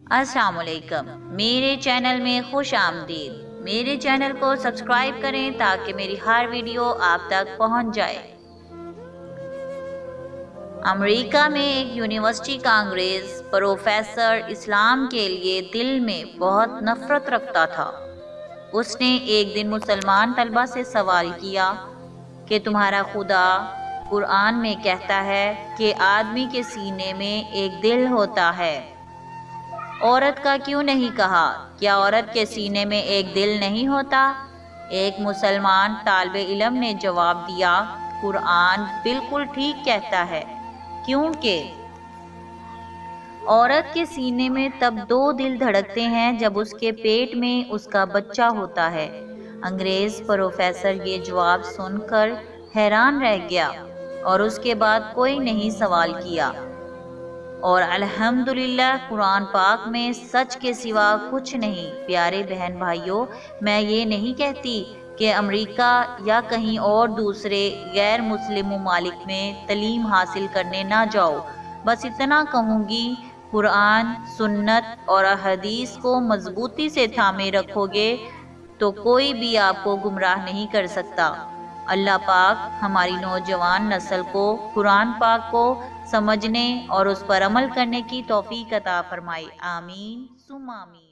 السلام علیکم، میرے چینل میں خوش آمدید۔ میرے چینل کو سبسکرائب کریں تاکہ میری ہر ویڈیو آپ تک پہنچ جائے۔ امریکہ میں ایک یونیورسٹی کا انگریز پروفیسر اسلام کے لیے دل میں بہت نفرت رکھتا تھا۔ اس نے ایک دن مسلمان طلبہ سے سوال کیا کہ تمہارا خدا قرآن میں کہتا ہے کہ آدمی کے سینے میں ایک دل ہوتا ہے، عورت کا کیوں نہیں کہا؟ کیا عورت کے سینے میں ایک دل نہیں ہوتا؟ ایک مسلمان طالب علم نے جواب دیا، قرآن بالکل ٹھیک کہتا ہے، کیونکہ عورت کے سینے میں تب 2 دل دھڑکتے ہیں جب اس کے پیٹ میں اس کا بچہ ہوتا ہے۔ انگریز پروفیسر یہ جواب سن کر حیران رہ گیا اور اس کے بعد کوئی نہیں سوال کیا۔ اور الحمدللہ قرآن پاک میں سچ کے سوا کچھ نہیں۔ پیارے بہن بھائیوں، میں یہ نہیں کہتی کہ امریکہ یا کہیں اور دوسرے غیر مسلم ممالک میں تعلیم حاصل کرنے نہ جاؤ، بس اتنا کہوں گی، قرآن، سنت اور احادیث کو مضبوطی سے تھامے رکھو گے تو کوئی بھی آپ کو گمراہ نہیں کر سکتا۔ اللہ پاک ہماری نوجوان نسل کو قرآن پاک کو سمجھنے اور اس پر عمل کرنے کی توفیق عطا فرمائے، آمین ثم آمین۔